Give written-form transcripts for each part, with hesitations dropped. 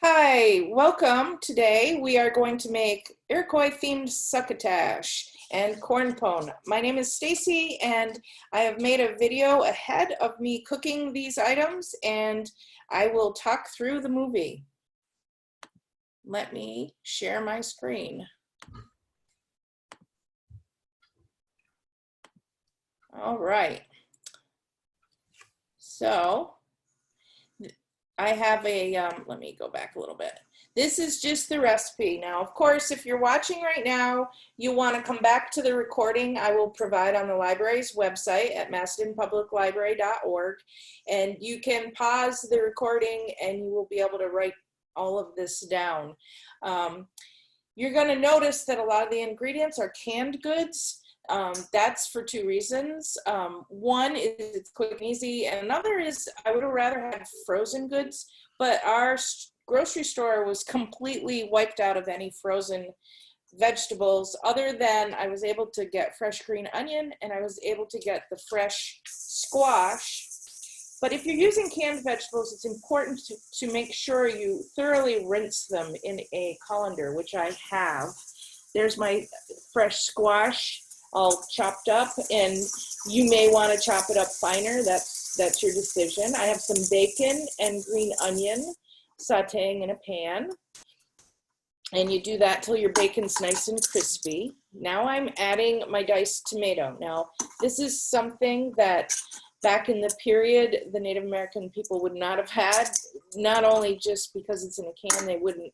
Hi, welcome. Today we are going to make Iroquois themed succotash and corn pone. My name is Stacy and I have made a video ahead of me cooking these items and I will talk through the movie. Let me share my screen. All right. So I have a, let me go back a little bit. This is just the recipe. Now, of course, if you're watching right now, you want to come back to the recording I will provide on the library's website at macedonpubliclibrary.org, and you can pause the recording and you will be able to write all of this down. You're going to notice that a lot of the ingredients are canned goods. That's for two reasons. One is it's quick and easy, and another is I would have rather had frozen goods, but our grocery store was completely wiped out of any frozen vegetables, other than I was able to get fresh green onion and I was able to get the fresh squash. But if you're using canned vegetables, it's important to make sure you thoroughly rinse them in a colander, which I have. There's my fresh squash all chopped up, and you may want to chop it up finer. That's your decision. I have some bacon and green onion sauteing in a pan, and you do that till your bacon's nice and crispy. Now I'm adding my diced tomato. Now this is something that back in the period the Native American people would not have had, not only just because it's in a can, they wouldn't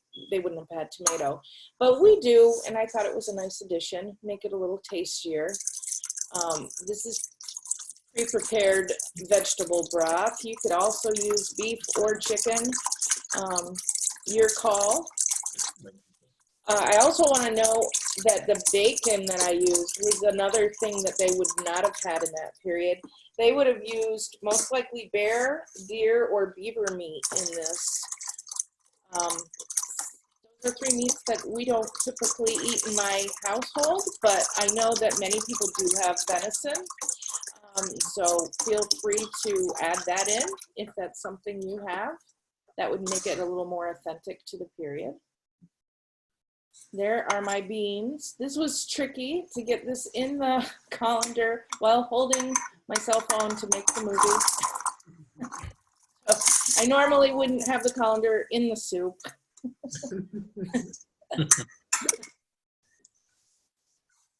have had tomato, but we do, and I thought it was a nice addition, make it a little tastier. This is pre-prepared vegetable broth. You could also use beef or chicken, your call. I also want to know that the bacon that I used was another thing that they would not have had in that period. They would have used most likely bear, deer, or beaver meat in this. Those are three meats that we don't typically eat in my household, but I know that many people do have venison. So feel free to add that in if that's something you have. That would make it a little more authentic to the period. There are my beans. This was tricky to get this in the colander while holding my cell phone to make the movie. So I normally wouldn't have the colander in the soup.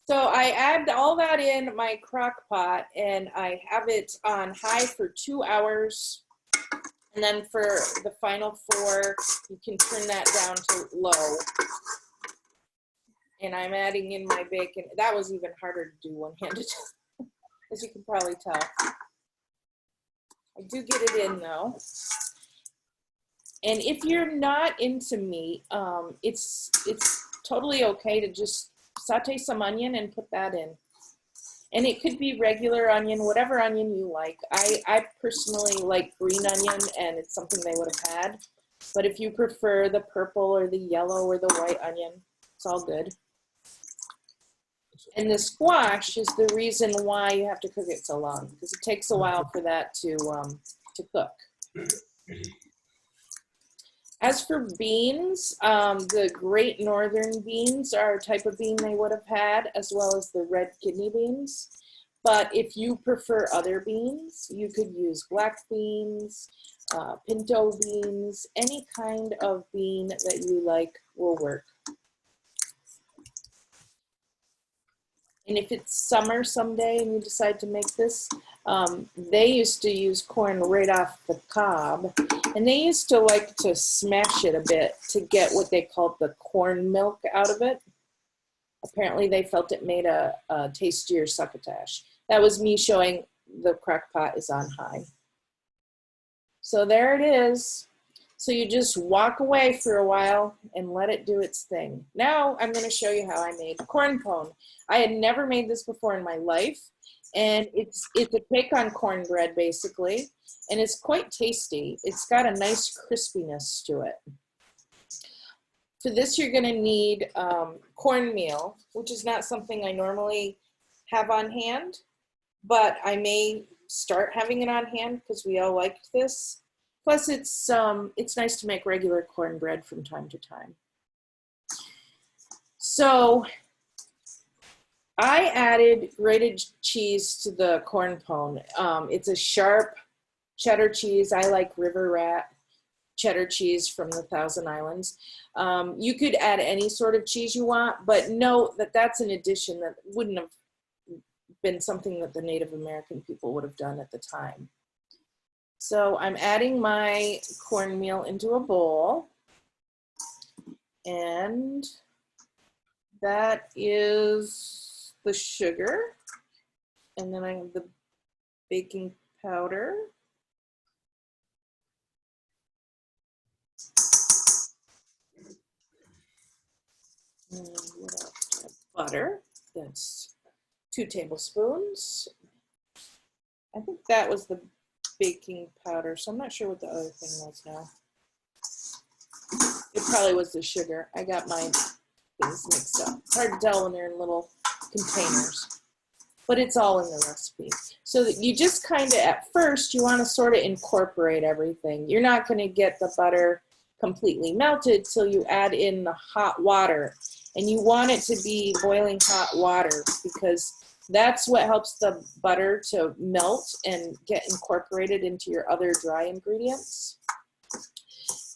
So I add all that in my crock pot and I have it on high for 2 hours. And then for the final 4, you can turn that down to low. And I'm adding in my bacon. That was even harder to do one-handed, as you can probably tell. I do get it in though. And if you're not into meat, it's totally okay to just saute some onion and put that in. And it could be regular onion, whatever onion you like. I personally like green onion, and it's something they would have had. But if you prefer the purple or the yellow or the white onion, it's all good. And the squash is the reason why you have to cook it so long, because it takes a while for that to cook. As for beans, the Great Northern beans are a type of bean they would have had, as well as the red kidney beans. But if you prefer other beans, you could use black beans, pinto beans, any kind of bean that you like will work. And if it's summer someday and you decide to make this, they used to use corn right off the cob, and they used to like to smash it a bit to get what they called the corn milk out of it. Apparently they felt it made a tastier succotash. That was me showing the crock pot is on high. So there it is. So you just walk away for a while and let it do its thing. Now I'm going to show you how I made corn pone. I had never made this before in my life, and it's a take on cornbread basically, and it's quite tasty. It's got a nice crispiness to it. For this you're going to need cornmeal, which is not something I normally have on hand, but I may start having it on hand because we all liked this. Plus, it's nice to make regular cornbread from time to time. So I added grated cheese to the corn pone. It's a sharp cheddar cheese. I like River Rat cheddar cheese from the Thousand Islands. You could add any sort of cheese you want, but note that that's an addition that wouldn't have been something that the Native American people would have done at the time. So I'm adding my cornmeal into a bowl, and that is the sugar, and then I have the baking powder. And what else? Butter, that's 2 tablespoons. I think that was the baking powder, so I'm not sure what the other thing was now. It probably was the sugar. I got my things mixed up. It's hard to tell when they're in little containers, but it's all in the recipe. So that you just kind of, at first, you want to sort of incorporate everything. You're not going to get the butter completely melted till you add in the hot water. And you want it to be boiling hot water because that's what helps the butter to melt and get incorporated into your other dry ingredients.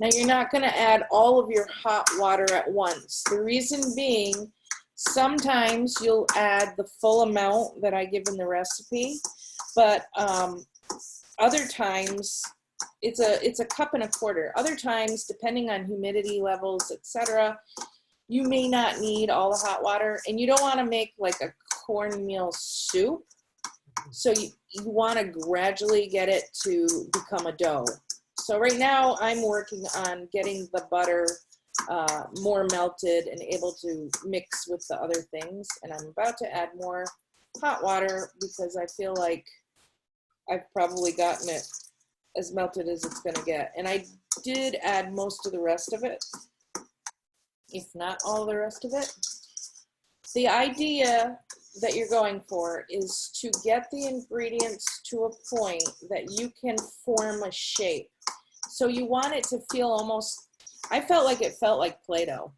Now you're not going to add all of your hot water at once. The reason being, sometimes you'll add the full amount that I give in the recipe, but other times it's a cup and a quarter. Other times, depending on humidity levels, etc., you may not need all the hot water, and you don't want to make like a cornmeal soup. So you want to gradually get it to become a dough. So right now I'm working on getting the butter more melted and able to mix with the other things. And I'm about to add more hot water because I feel like I've probably gotten it as melted as it's going to get. And I did add most of the rest of it, if not all the rest of it. The idea that you're going for is to get the ingredients to a point that you can form a shape. So you want it to feel almost, I felt like it felt like Play-Doh.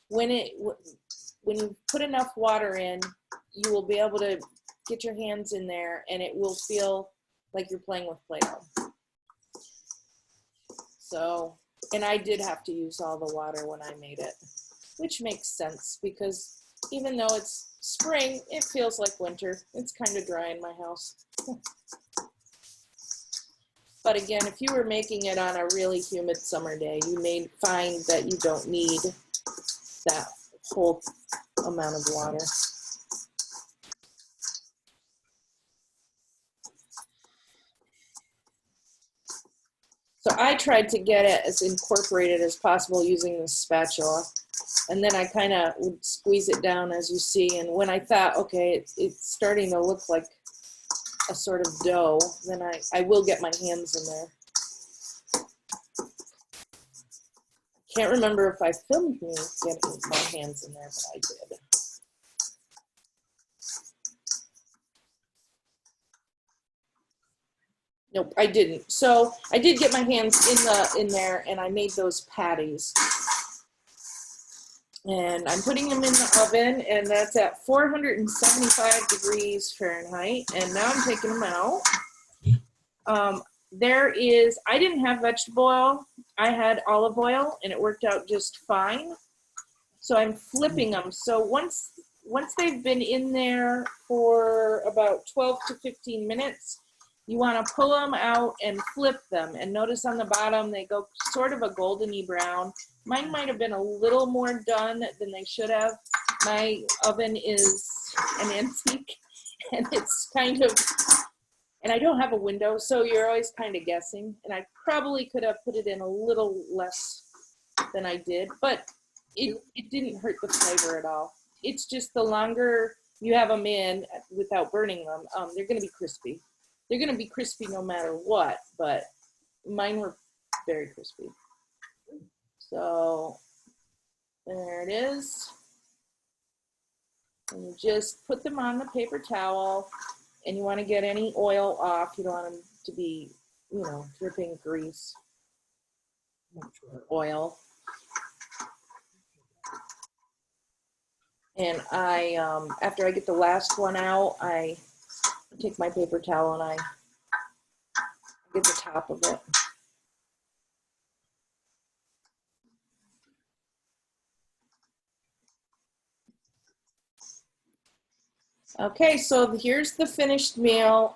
When you put enough water in, you will be able to get your hands in there and it will feel like you're playing with Play-Doh. So, and I did have to use all the water when I made it, which makes sense because even though it's spring, it feels like winter. It's kind of dry in my house. But again, if you were making it on a really humid summer day, you may find that you don't need that whole amount of water. So I tried to get it as incorporated as possible using the spatula. And then I kind of would squeeze it down as you see. And when I thought, okay, it's starting to look like a sort of dough, then I will get my hands in there. Can't remember if I filmed me getting my hands in there, but I did. Nope, I didn't. So I did get my hands in there, and I made those patties. And I'm putting them in the oven, and that's at 475 degrees Fahrenheit. And now I'm taking them out. I didn't have vegetable oil. I had olive oil, and it worked out just fine. So I'm flipping them. So once they've been in there for about 12 to 15 minutes, you want to pull them out and flip them. And notice on the bottom, they go sort of a goldeny brown. Mine might have been a little more done than they should have. My oven is an antique, and it's kind of, and I don't have a window, so you're always kind of guessing. And I probably could have put it in a little less than I did, but it didn't hurt the flavor at all. It's just the longer you have them in without burning them, they're going to be crispy. They're going to be crispy no matter what, but mine were very crispy. So there it is. And you just put them on the paper towel, and you want to get any oil off. You don't want them to be you know, dripping grease, oil. And I, after I get the last one out, I take my paper towel and I get the top of it. Okay, so here's the finished meal.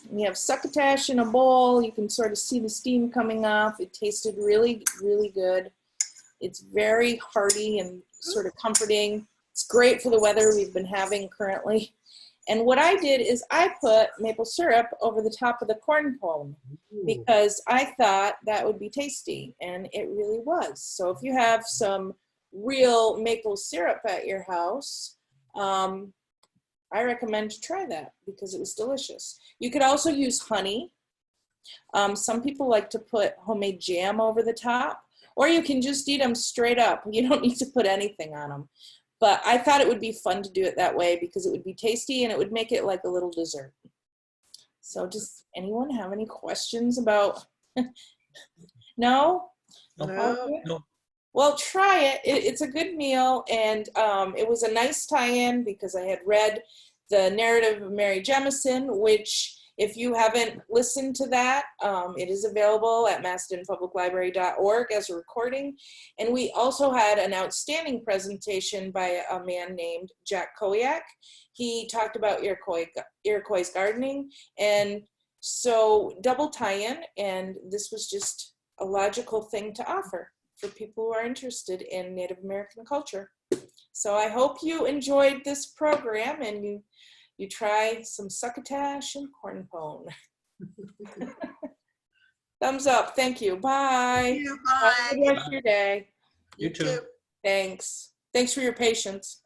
We have succotash in a bowl. You can sort of see the steam coming off. It tasted really, really good. It's very hearty and sort of comforting. It's great for the weather we've been having currently. And what I did is I put maple syrup over the top of the corn pone because I thought that would be tasty, and it really was. So if you have some real maple syrup at your house, I recommend to try that because it was delicious. You could also use honey. Some people like to put homemade jam over the top, or you can just eat them straight up. You don't need to put anything on them. But I thought it would be fun to do it that way because it would be tasty and it would make it like a little dessert. So does anyone have any questions about, no? No. Well, try it. It's a good meal, and it was a nice tie-in because I had read the Narrative of Mary Jemison, which, if you haven't listened to that, it is available at macedonpubliclibrary.org as a recording. And we also had an outstanding presentation by a man named Jack Kowiak. He talked about Iroquois gardening, and so double tie-in, and this was just a logical thing to offer for people who are interested in Native American culture. So I hope you enjoyed this program and you try some succotash and corn pone. Thumbs up. Thank you. Bye. Thank you, Have a bye. good rest of your day. You too. Thanks. Thanks for your patience.